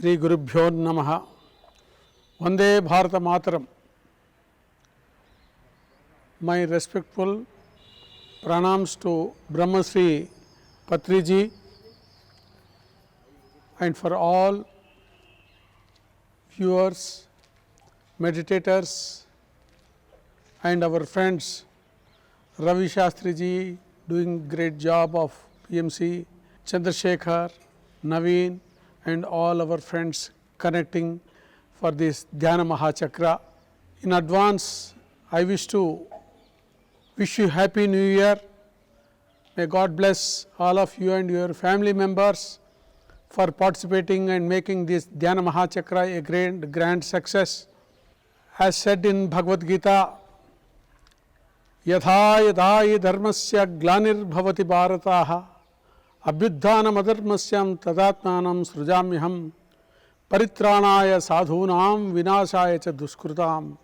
Shri Gurubhyo Namaha. Vande Bharata Mataram. My respectful pranams to Brahmarshi Patriji and for all viewers, meditators and our friends Ravi Shastriji doing great job of PMC, Chandrasekhar, Naveen and all our friends connecting for this Dhyana Mahachakra. In advance, I wish you Happy New Year. May God bless all of you and your family members for participating and making this Dhyana Mahachakra a grand success. As said in Bhagavad Gita, Yatha yatha dharmasya glanir bhavati bharataha abhyudhanam adharmasyam tadatmanam srujamyaham paritranaya sadhunam vinashaya cha duskrutam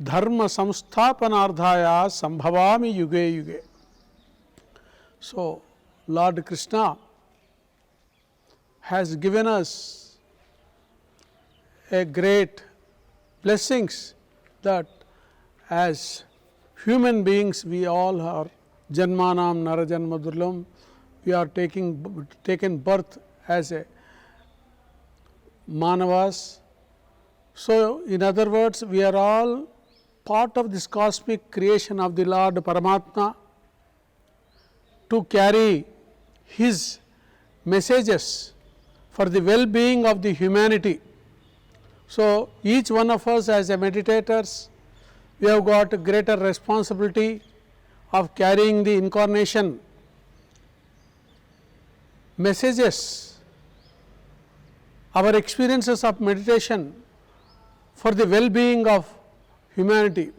dharma samsthapanardhaya sambhavami yuge yuge. So, Lord Krishna has given us a great blessings that as human beings we all are janmanam narajanma durlam, we are taken birth as a manavas. So, in other words, we are all part of this cosmic creation of the Lord Paramatma to carry His messages for the well-being of the humanity. So, each one of us as a meditators, we have got a greater responsibility of carrying the incarnation messages, our experiences of meditation for the well-being of humanity.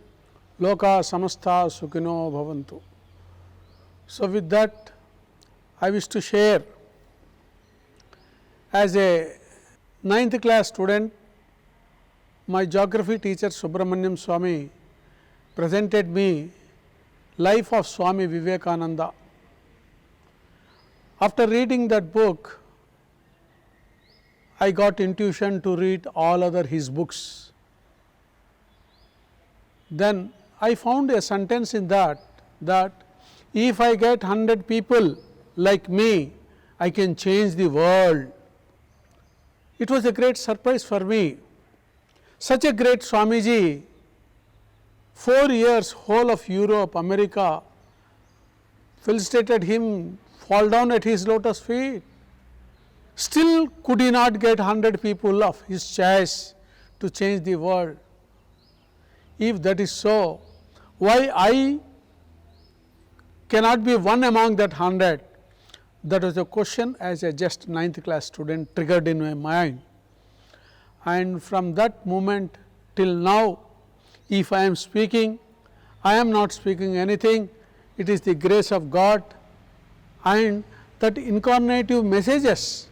Loka samastha sukhino bhavantu. So, with that I wish to share, as a 9th class student, my geography teacher Subramaniam Swami presented me life of Swami Vivekananda. After reading that book, I got intuition to read all other his books. Then I found a sentence in that if I get 100 people like me, I can change the world. It was a great surprise for me. Such a great Swamiji, 4 years, whole of Europe, America, felicitated him, fall down at his lotus feet. Still could he not get 100 people of his choice to change the world. If that is so, why I cannot be one among that 100? That was a question as a just 9th class student triggered in my mind. And from that moment till now, if I am speaking, I am not speaking anything, it is the grace of God and that incarnative messages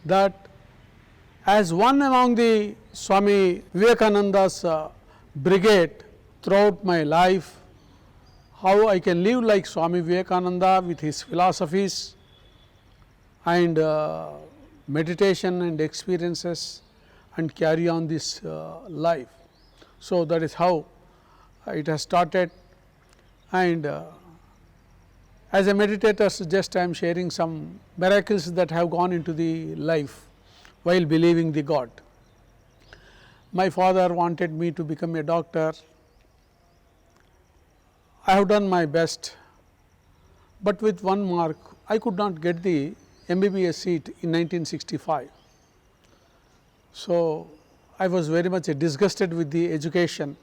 that as one among the Swami Vivekananda's brigade throughout my life, how I can live like Swami Vivekananda with his philosophies and meditation and experiences and carry on this life. So, that is how it has started, and as a meditator just I am sharing some miracles that have gone into the life while believing the God. My father wanted me to become a doctor. I have done my best, but with one mark I could not get the MBBS seat in 1965. So, I was very much disgusted with the education.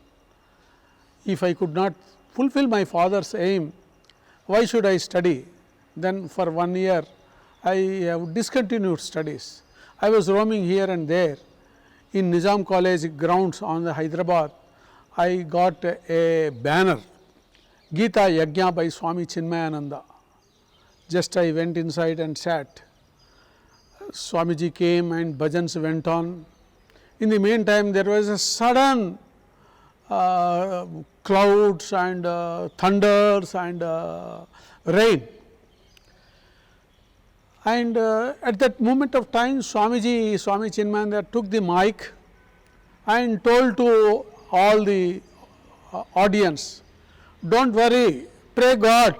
If I could not fulfill my father's aim, why should I study? Then for 1 year I have discontinued studies. I was roaming here and there. In Nizam College grounds on the Hyderabad, I got a banner, Gita Yajna by Swami Chinmayananda. Just I went inside and sat. Swamiji came and bhajans went on. In the meantime, there was a sudden clouds and thunders and rain. And at that moment of time, Swami Chinmayananda took the mic and told to all the audience, don't worry, pray God,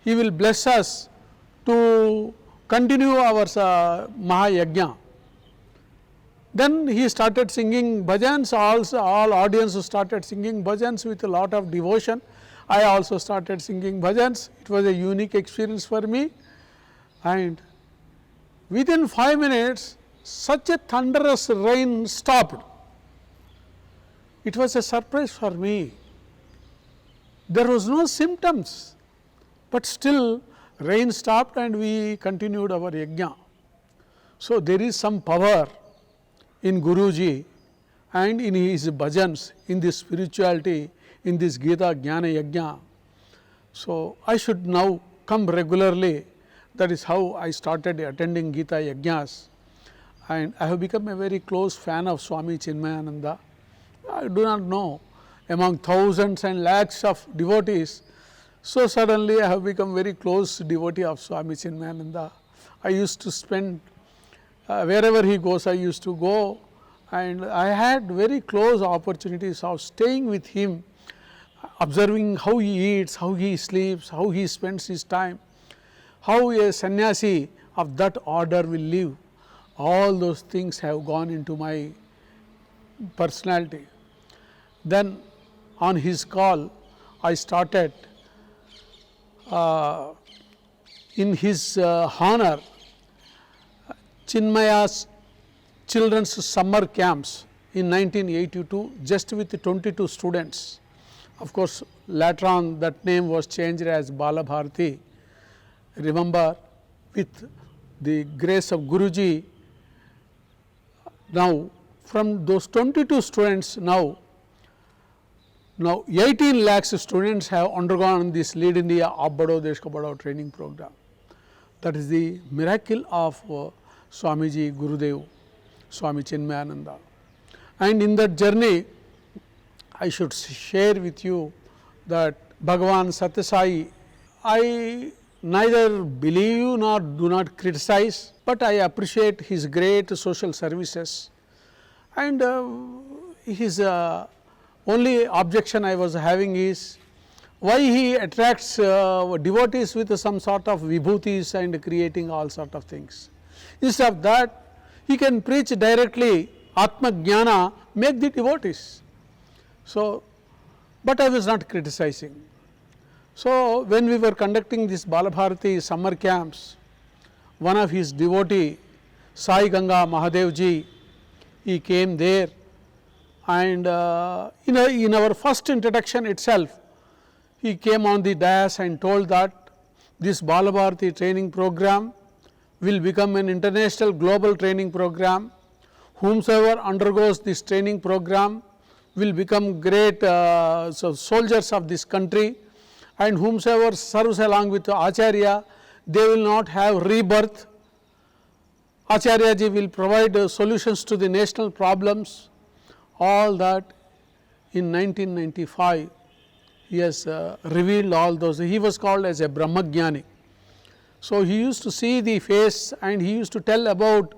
He will bless us to continue our Mahayajna. Then he started singing bhajans, all audience started singing bhajans with a lot of devotion. I also started singing bhajans. It was a unique experience for me, and within 5 minutes such a thunderous rain stopped. It was a surprise for me. There was no symptoms, but still rain stopped and we continued our yajna. So, there is some power in Guruji and in his bhajans, in this spirituality, in this Gita Jnana Yajna. So, I should now come regularly. That is how I started attending Gita Yajnas, and I have become a very close fan of Swami Chinmayananda. I do not know, among thousands and lakhs of devotees, so suddenly I have become very close devotee of Swami Chinmayananda. I used to spend wherever he goes, I used to go, and I had very close opportunities of staying with him, observing how he eats, how he sleeps, how he spends his time, how a sannyasi of that order will live. All those things have gone into my personality. Then on his call, I started in his honor Chinmaya's children's summer camps in 1982, just with 22 students. Of course, later on that name was changed as Bala Bharati. Remember, with the grace of Guruji, now from those 22 students, now 18 lakhs students have undergone this Lead India Aap Badho Desh Ka Badhao training program. That is the miracle of Swamiji Gurudev, Swami Chinmayananda. And in that journey, I should share with you that Bhagavan Satyasai, I neither believe nor do not criticize, but I appreciate his great social services, and his only objection I was having is why he attracts devotees with some sort of vibhutis and creating all sort of things. Instead of that, he can preach directly Atma Jnana, make the devotees. So, but I was not criticizing. So, when we were conducting this Balabharati summer camps, one of his devotee, Sai Ganga Mahadevji, he came there, and in our first introduction itself, he came on the dais and told that this Balabharati training program will become an international global training program. Whomsoever undergoes this training program will become great soldiers of this country, and whomsoever serves along with Acharya, they will not have rebirth. Acharya ji will provide solutions to the national problems. All that in 1995 he has revealed all those. He was called as a Brahmajnani. So, he used to see the face and he used to tell about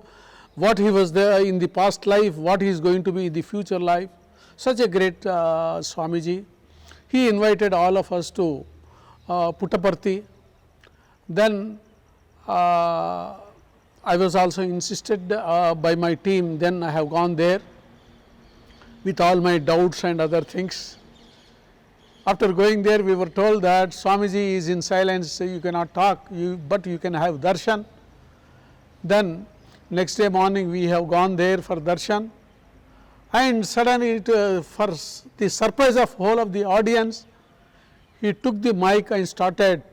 what he was there in the past life, what he is going to be in the future life. Such a great Swamiji. He invited all of us to Puttaparthi. Then I was also insisted by my team, then I have gone there with all my doubts and other things. After going there, we were told that Swamiji is in silence, so you cannot talk, but you can have darshan. Then next day morning we have gone there for darshan, and suddenly for the surprise of whole of the audience, he took the mic and started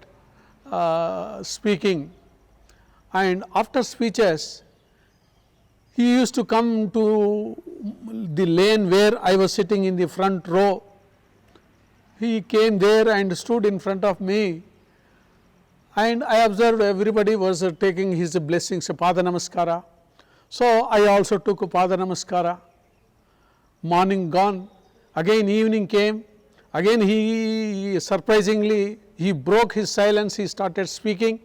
speaking. And after speeches, he used to come to the lane where I was sitting in the front row. He came there and stood in front of me, and I observed everybody was taking his blessings, Pada Namaskara. So, I also took Pada Namaskara. Morning gone, again evening came, again he surprisingly he broke his silence, he started speaking.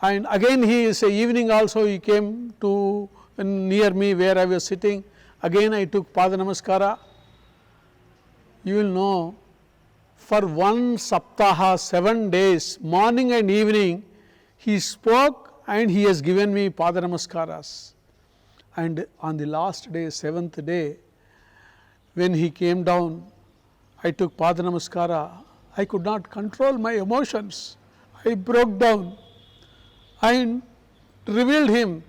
And again he is evening also he came to near me where I was sitting. Again I took Pada Namaskara. You will know, for one saptaha, 7 days, morning and evening, he spoke and he has given me Pada Namaskaras. And on the last day, 7th day, when he came down, I took Pada Namaskara. I could not control my emotions. I broke down and revealed him.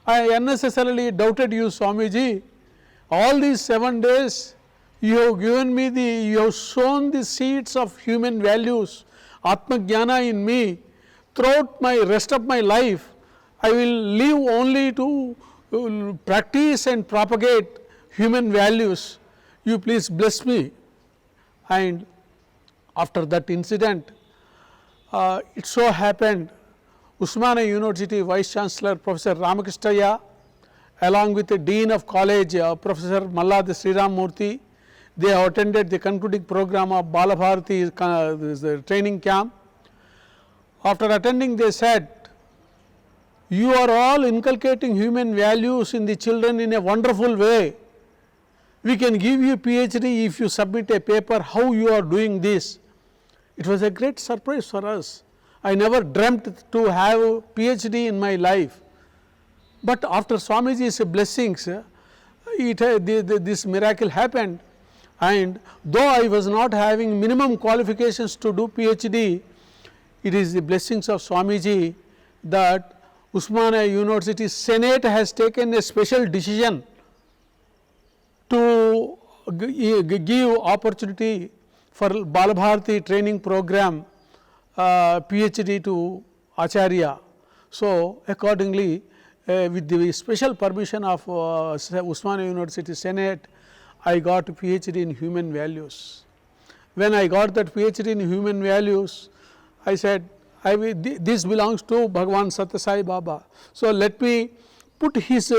I unnecessarily doubted you, Swamiji. All these 7 days, you have given me you have sown the seeds of human values, Atma Jnana in me. Throughout my rest of my life, I will live only to practice and propagate human values. You please bless me. And after that incident, it so happened, Usmania University Vice Chancellor Professor Ramakrishnaya, along with the Dean of College Professor Malladi Sriram Murthy, they have attended the concluding program of Balabharati training camp. After attending, they said, you are all inculcating human values in the children in a wonderful way. We can give you PhD if you submit a paper how you are doing this. It was a great surprise for us. I never dreamt to have PhD in my life. But after Swamiji's blessings, this miracle happened. And though I was not having minimum qualifications to do PhD, it is the blessings of Swamiji that Usmania University Senate has taken a special decision to give opportunity for Balabharati training program PhD to Acharya. So, accordingly, with the special permission of Usmania University Senate, I got PhD in human values. When I got that PhD in human values, I said, this belongs to Bhagavan Satya Sai Baba. So, let me put his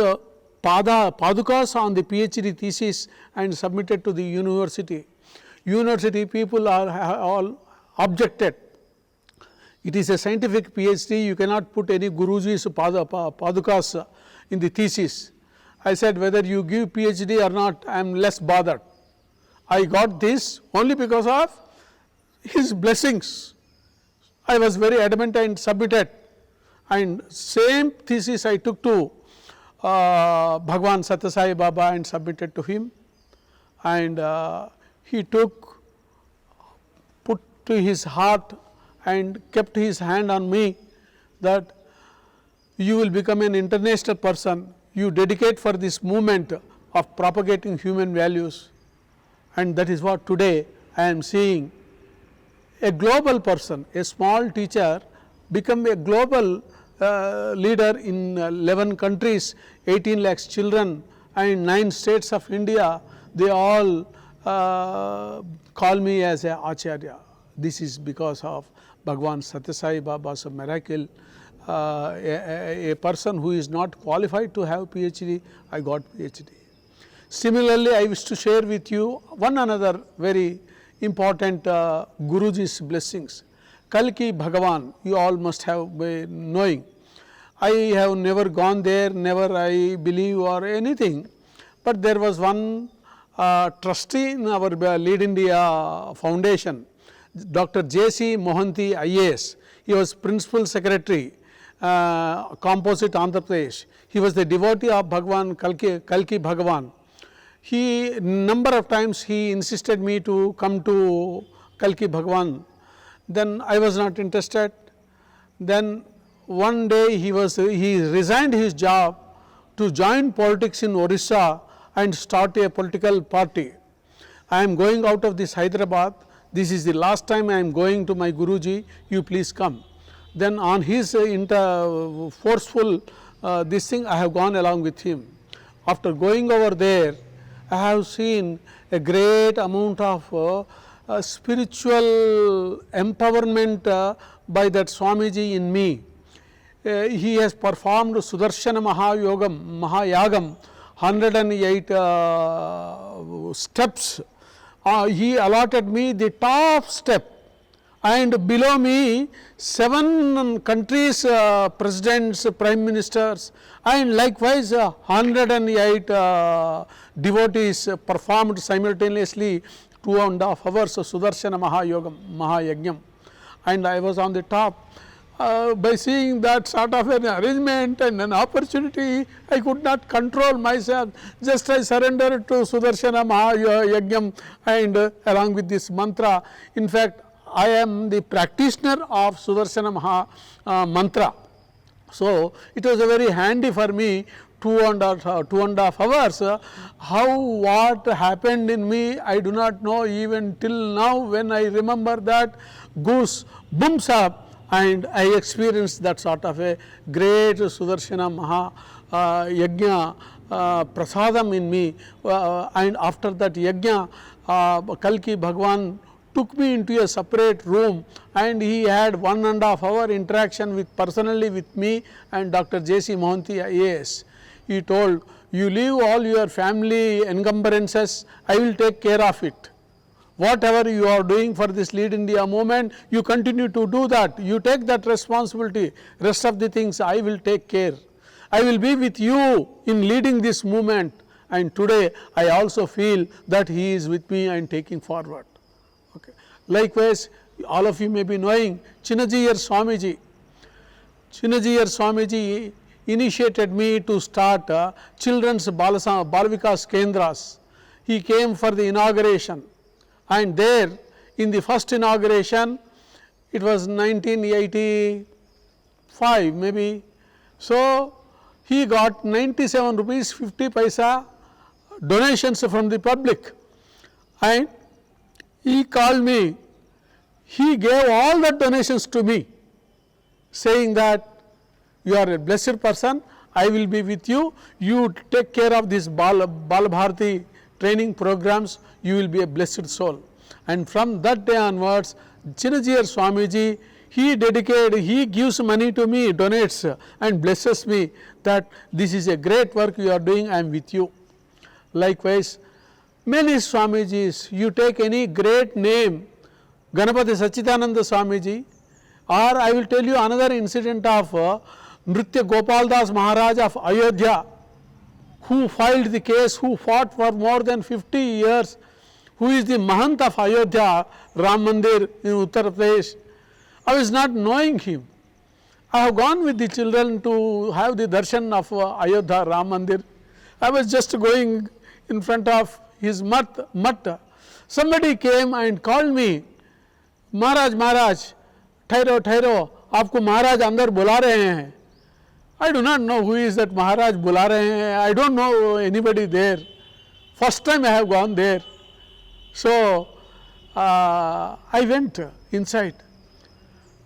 padukas on the PhD thesis and submit it to the university. University people are all objected. It is a scientific PhD, you cannot put any Guruji's padukas in the thesis. I said, whether you give PhD or not, I am less bothered. I got this only because of his blessings. I was very adamant and submitted, and same thesis I took to Bhagavan Satya Sai Baba and submitted to him, and he put to his heart and kept his hand on me that you will become an international person. You dedicate for this movement of propagating human values, and that is what today I am seeing. A global person, a small teacher become a global leader in 11 countries, 18 lakhs children and 9 states of India. They all call me as a Acharya. This is because of Bhagavan Satya Sai Baba's miracle. A person who is not qualified to have PhD, I got PhD. Similarly, I wish to share with you one another very important Guruji's blessings. Kalki Bhagavan, you all must have been knowing. I have never gone there, never I believe or anything, but there was one trustee in our Lead India Foundation, Dr. J.C. Mohanty IAS. He was Principal Secretary, Composite Andhra Pradesh. He was the devotee of Bhagavan, Kalki Bhagavan. He number of times he insisted me to come to Kalki Bhagavan. Then I was not interested. Then one day he resigned his job to join politics in Orissa and start a political party. I am going out of this Hyderabad. This is the last time I am going to my Guruji. You please come. Then on his forceful this thing, I have gone along with him. After going over there, I have seen a great amount of spiritual empowerment by that Swamiji in me. He has performed Sudarshan Mahayagam, 108 steps. He allotted me the top step, and below me 7 countries presidents, prime ministers, and likewise 108 devotees performed simultaneously 2.5 hours of Sudarshana Mahayagam, and I was on the top. By seeing that sort of an arrangement and an opportunity, I could not control myself. Just I surrendered to Sudarshana Mahayagam and along with this mantra. In fact, I am the practitioner of Sudarshana mantra. So, it was very handy for me 2.5 hours. How what happened in me, I do not know even till now. When I remember that, goose bumps up, and I experienced that sort of a great Sudarshana Yajna prasadam in me. And after that yajna, Kalki Bhagwan took me into a separate room, and he had 1.5 hour interaction personally with me and Dr. J.C. Mohanty IAS. He told, you leave all your family encumbrances, I will take care of it. Whatever you are doing for this Lead India movement, you continue to do that. You take that responsibility. Rest of the things I will take care. I will be with you in leading this movement. And today I also feel that he is with me and taking forward. Okay. Likewise, all of you may be knowing Chinnajiyar Swamiji. Chinnajiyar Swamiji initiated me to start children's Balvikas Kendras. He came for the inauguration. And there in the first inauguration, it was 1985 maybe. So, he got 97 rupees 50 paisa donations from the public, and he called me. He gave all the donations to me, saying that you are a blessed person, I will be with you, you take care of this Bal Bharati training programs, you will be a blessed soul. And from that day onwards, Chinnajiyar Swamiji, he gives money to me, donates and blesses me that this is a great work you are doing, I am with you. Likewise, many Swamijis, you take any great name, Ganapati Sachidananda Swamiji, or I will tell you another incident of Nritya Gopal Das Maharaj of Ayodhya, who filed the case, who fought for more than 50 years, who is the Mahant of Ayodhya, Ram Mandir in Uttar Pradesh. I was not knowing him. I have gone with the children to have the darshan of Ayodhya Ram Mandir. I was just going in front of his mat. Somebody came and called me, Maharaj, ठहरो ठहरो, आपको महाराज अंदर बुला रहे हैं. I do not know who is that Maharaj बुला रहे हैं. I don't know anybody there. First time I have gone there. So, I went inside,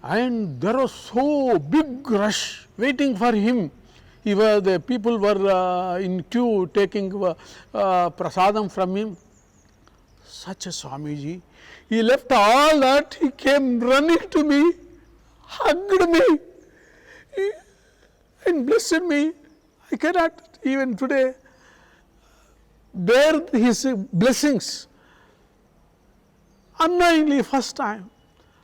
and there was so big rush waiting for him. The people were in queue taking prasadam from him. Such a Swamiji. He left all that, he came running to me, hugged me, and blessed me. I cannot even today bear his blessings. Unknowingly, first time,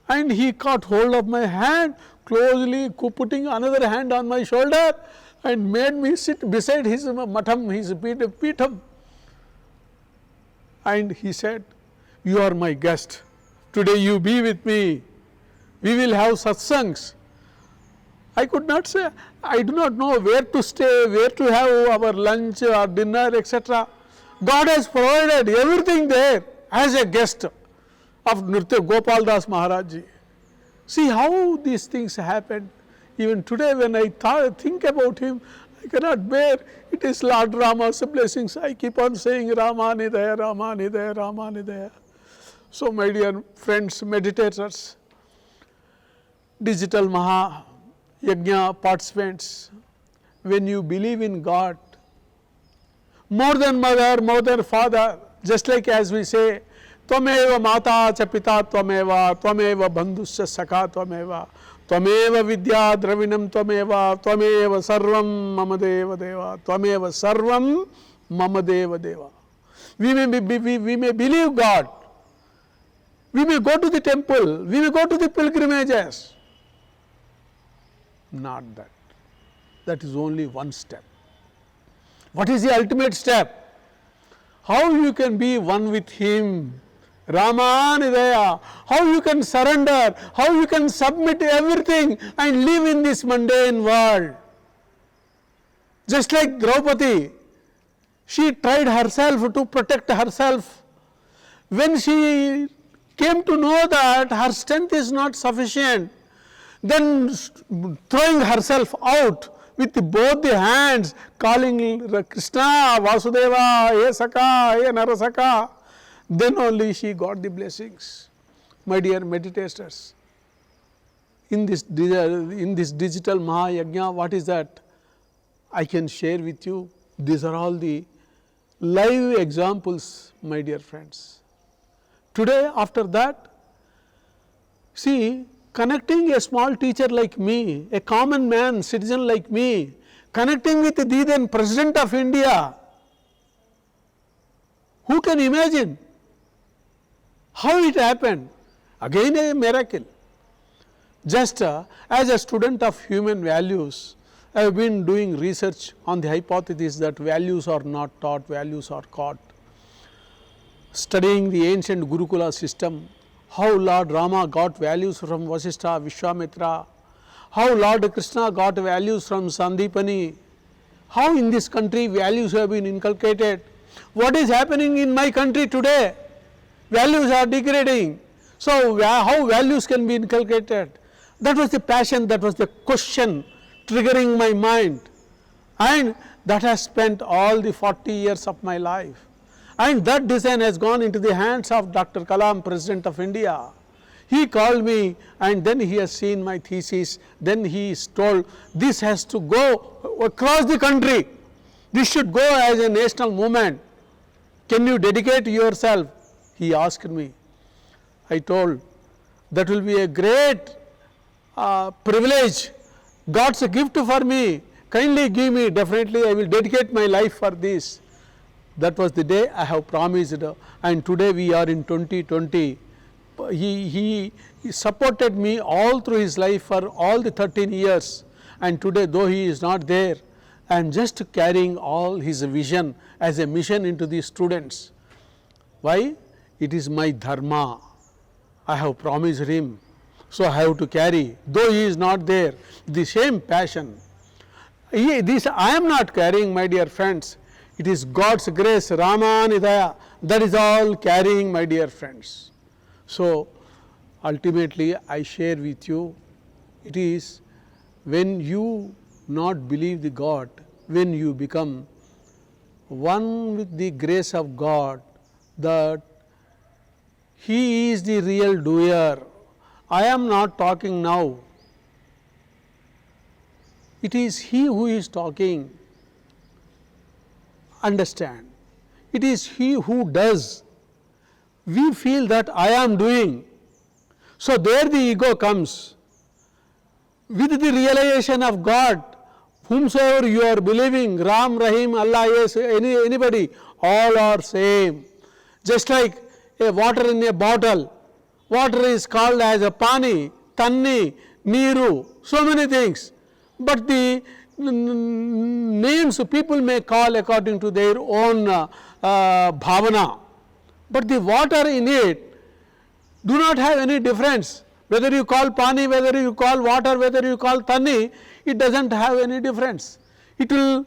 and he caught hold of my hand closely, putting another hand on my shoulder, and made me sit beside his matam, his pitam. And he said, you are my guest, today you be with me, we will have satsangs. I could not say, I do not know where to stay, where to have our lunch or dinner, etc. God has provided everything there as a guest of Nritya Gopal Das Maharaj Ji. See how these things happened. Even today when I think about him, I cannot bear. It is Lord Rama's blessings. I keep on saying Rama Nidaya, Rama Nidaya, Rama Nidaya. So my dear friends, meditators, digital Maha Yajna participants, when you believe in God, more than mother, more than father, just like as we say, Tvameva mata cha pita tvameva, tvameva bandhusya sakha tvameva, tvameva vidya dravinam tvameva, tvameva sarvam mama deva deva, tvameva sarvam mama deva deva. We may believe God, We may go to the temple, we may go to the pilgrimages. Not that. That is only one step. What is the ultimate step? How you can be one with Him? Ramanidaya. How you can surrender, how you can submit everything and live in this mundane world. Just like Draupadi, she tried herself to protect herself. When she came to know that her strength is not sufficient, then throwing herself out with both the hands, calling Krishna, Vasudeva, He Saka, He Narasaka, then only she got the blessings. My dear meditators, in this digital Mahayajna, what is that I can share with you? These are all the live examples, my dear friends. Today, after that, see, connecting a small teacher like me, a common man, citizen like me, connecting with the then President of India, who can imagine how it happened? Again a miracle. Just as a student of human values, I have been doing research on the hypothesis that values are not taught, values are caught. Studying the ancient Gurukula system, how Lord Rama got values from Vasishtha, Vishwamitra, how Lord Krishna got values from Sandipani, how in this country values have been inculcated. What is happening in my country today? Values are degrading. So, how values can be inculcated? That was the passion, that was the question triggering my mind, and that has spent all the 40 years of my life. And that design has gone into the hands of Dr. Kalam, President of India. He called me and then he has seen my thesis, then he is told this has to go across the country, this should go as a national movement. Can you dedicate yourself? He asked me. I told, that will be a great privilege, God's gift for me, kindly give me, definitely I will dedicate my life for this. That was the day I have promised, and today we are in 2020. He supported me all through his life for all the 13 years, and today though he is not there, I am just carrying all his vision as a mission into the students. Why? It is my dharma. I have promised him, so I have to carry, though he is not there, the same passion. This I am not carrying, my dear friends. It is God's grace, Ramanidaya, that is all carrying, my dear friends. So, ultimately I share with you, it is when you not believe the God, when you become one with the grace of God, that He is the real doer. I am not talking now. It is He who is talking. Understand, it is He who does. We feel that I am doing. So, there the ego comes. With the realization of God, whomsoever you are believing, Ram, Rahim, Allah, yes, anybody, all are same. Just like a water in a bottle, water is called as a pani, tanni, niru, so many things. But the names people may call according to their own bhavana. But the water in it do not have any difference. Whether you call pani, whether you call water, whether you call tanni, it does not have any difference. It will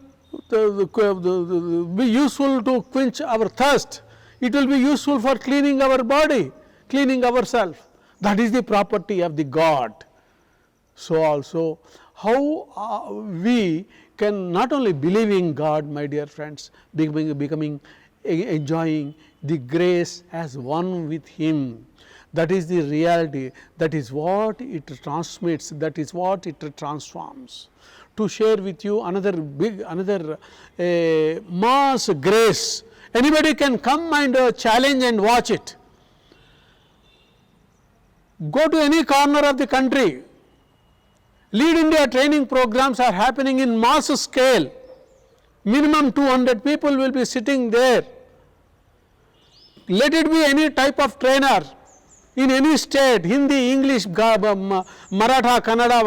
be useful to quench our thirst. It will be useful for cleaning our body, cleaning ourselves. That is the property of the God. So also, how we can not only believe in God, my dear friends, becoming enjoying the grace as one with Him. That is the reality, that is what it transmits, that is what it transforms. To share with you another mass grace, anybody can come and challenge and watch it. Go to any corner of the country, Lead India training programs are happening in mass scale, minimum 200 people will be sitting there. Let it be any type of trainer, in any state, Hindi, English, Maratha, Kannada,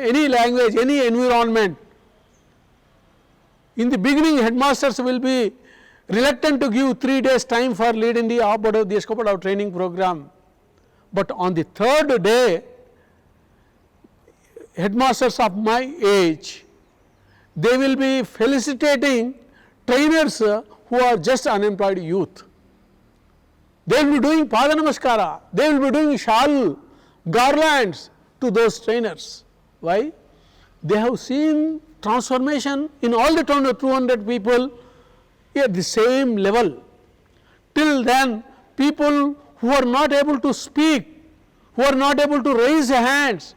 any language, any environment. In the beginning, headmasters will be reluctant to give 3 days time for leading the Deshkopadao training program. But on the third day, headmasters of my age, they will be felicitating trainers who are just unemployed youth. They will be doing Pada Namaskara, they will be doing shawl, garlands to those trainers. Why? They have seen transformation in all the 200 people at the same level. Till then, people who are not able to speak, who are not able to raise hands,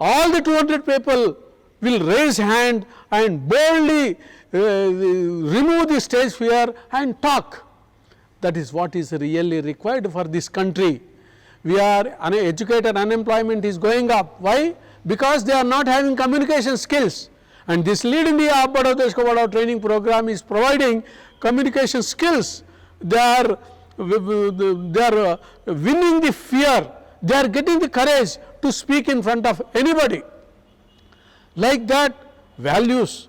all the 200 people will raise hand and boldly remove the stage fear and talk. That is what is really required for this country. We are educated, unemployment is going up. Why? Because they are not having communication skills. And this Lead India Deshkopadao training program is providing communication skills. They are winning the fear. They are getting the courage to speak in front of anybody. Like that, values.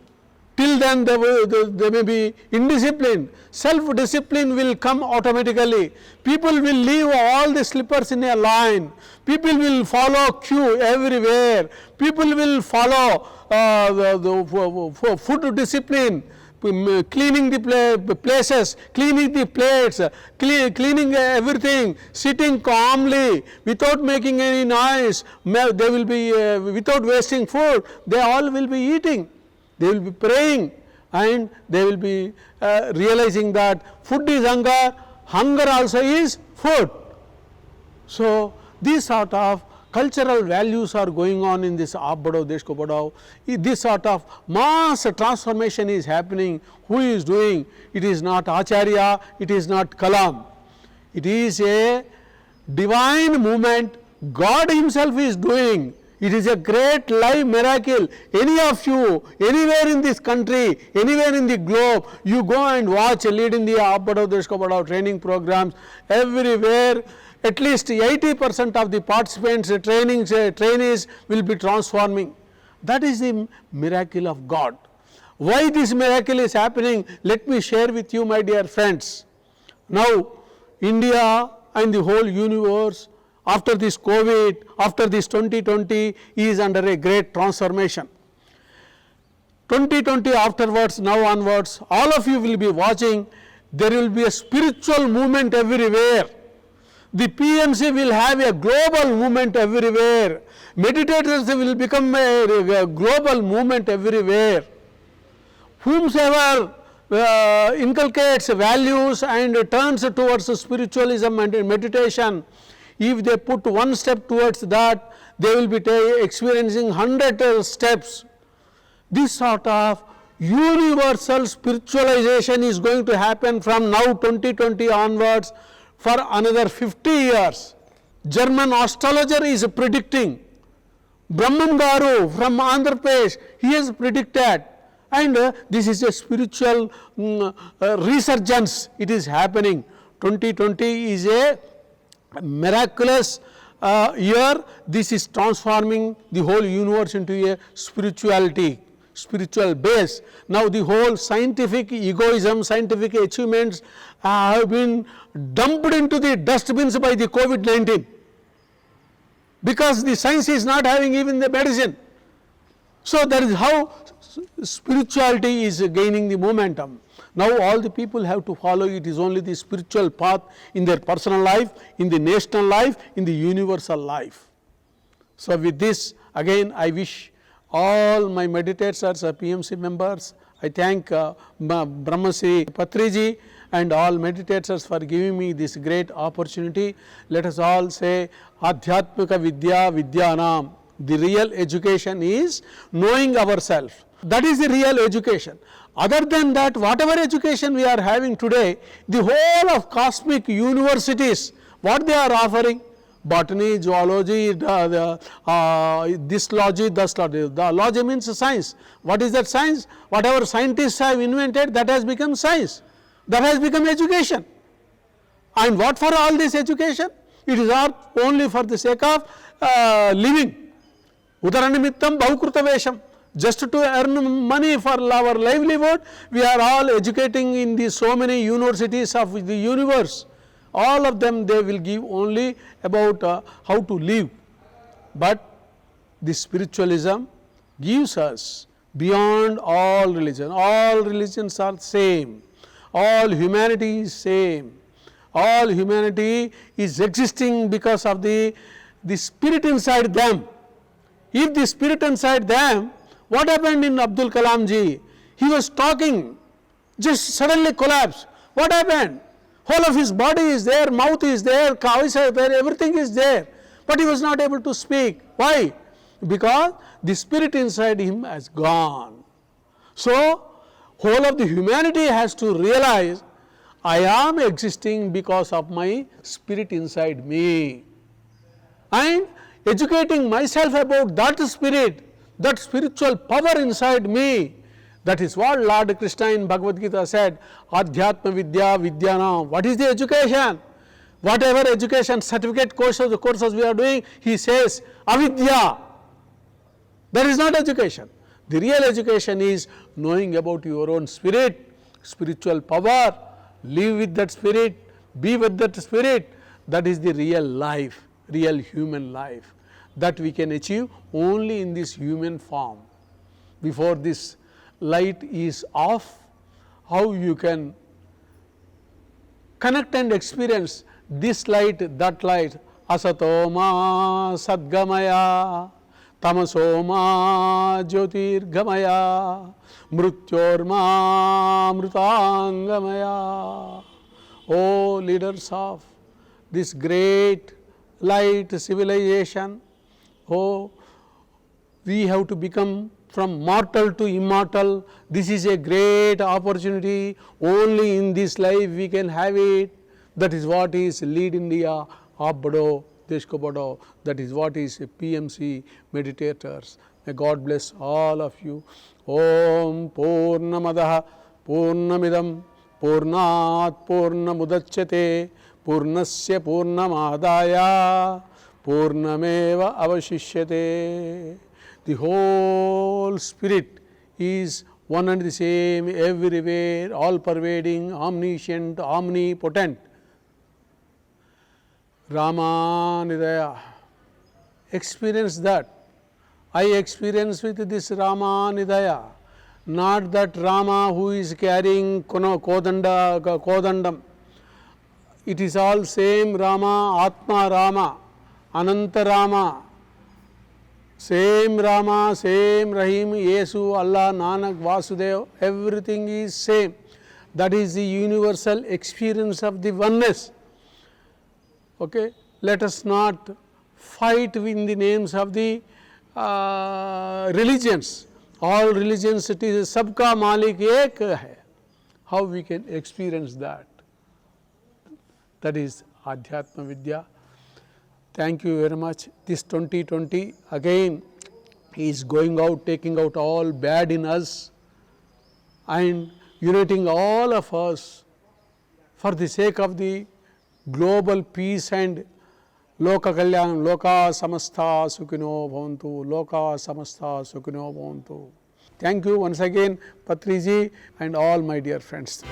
Till then they may be indisciplined. Self-discipline will come automatically. People will leave all the slippers in a line. People will follow queue everywhere. People will follow the food discipline, cleaning the places, cleaning the plates, cleaning everything, sitting calmly without making any noise. They will be without wasting food. They all will be eating. They will be praying, and they will be realizing that food is hunger, hunger also is food. So, these sort of cultural values are going on in this Abhadao, Deshkopadao. This sort of mass transformation is happening. Who is doing? It is not Acharya, it is not Kalam. It is a divine movement. God himself is doing. It is a great live miracle. Any of you, anywhere in this country, anywhere in the globe, you go and watch Lead India Abhadao Deshkopadao training programs. Everywhere, at least 80% of the participants, trainees will be transforming. That is the miracle of God. Why this miracle is happening? Let me share with you, my dear friends. Now, India and the whole universe, after this COVID, after this 2020, is under a great transformation. 2020 afterwards, now onwards, all of you will be watching, there will be a spiritual movement everywhere. The PMC will have a global movement everywhere. Meditators will become a global movement everywhere. Whomsoever inculcates values and turns towards spiritualism and meditation, if they put one step towards that, they will be experiencing 100 steps. This sort of universal spiritualization is going to happen from now 2020 onwards for another 50 years. German astrologer is predicting. Brahman Garu from Andhra Pradesh, he has predicted, and this is a spiritual resurgence. It is happening. 2020 is a miraculous year. This is transforming the whole universe into a spiritual base. Now, the whole scientific egoism, scientific achievements have been dumped into the dustbins by the COVID-19, because the science is not having even the medicine. So, that is how spirituality is gaining the momentum. Now, all the people have to follow. It is only the spiritual path in their personal life, in the national life, in the universal life. So, with this, again I wish all my meditators, PMC members, I thank Brahmarshi Patriji and all meditators for giving me this great opportunity. Let us all say Adhyatmika Vidya Vidyanam. The real education is knowing ourselves. That is the real education. Other than that, whatever education we are having today, the whole of cosmic universities, what they are offering, botany, zoology, this logy, that logy. The logy means science. What is that science? Whatever scientists have invented, that has become science. That has become education. And what for all this education? It is not only for the sake of living. Udaranimitam bahukruta vesham. Just to earn money for our livelihood, we are all educating in the so many universities of the universe. All of them, they will give only about how to live. But the spiritualism gives us beyond all religion. All religions are same. All humanity is same. All humanity is existing because of the spirit inside them. If the spirit inside them, what happened in Abdul Kalam ji? He was talking, just suddenly collapsed. What happened? Whole of his body is there, mouth is there, cow is there, everything is there. But he was not able to speak. Why? Because the spirit inside him has gone. So, whole of the humanity has to realize, I am existing because of my spirit inside me. And educating myself about that spirit, that spiritual power inside me, that is what Lord Krishna in Bhagavad Gita said, Adhyatma Vidya Vidyana. What is the education? Whatever education, certificate courses we are doing, he says, avidya. That is not education. The real education is knowing about your own spirit, spiritual power, live with that spirit, be with that spirit. That is the real life, real human life, that we can achieve only in this human form. Before this light is off, how you can connect and experience this light, that light, asatoma sadgamaya, tamasoma jyotirgamaya, mrutyorma mrutangamaya. O leaders of this great light civilization, oh, we have to become from mortal to immortal. This is a great opportunity. Only in this life we can have it. That is what is Lead India, Abbado, Deshkobado. That is what is PMC meditators. May God bless all of you. Om Purnamadaha Purnamidam Purnat Purnamudachyate Purnasya Purnamadaya Purnameva Avashishyate. The whole spirit is one and the same everywhere, all pervading, omniscient, omnipotent. Ramanidaya. Experience that. I experience with this Ramanidaya, not that Rama who is carrying Kodandam. It is all same Rama, Atma Rama, Ananta Rama, same Rama, same Rahim, Yesu, Allah, Nanak, Vasudev, everything is same. That is the universal experience of the oneness. Okay? Let us not fight in the names of the religions. All religions, it is Sabka Malik Ek hai. How we can experience that? That is Adhyatma Vidya. Thank you very much. This 2020 again is going out, taking out all bad in us and uniting all of us for the sake of the global peace and Loka Kalyanam, Loka Samastha Sukhino Bhavantu, Loka Samastha Sukhino Bhavantu. Thank you once again, Patriji and all my dear friends.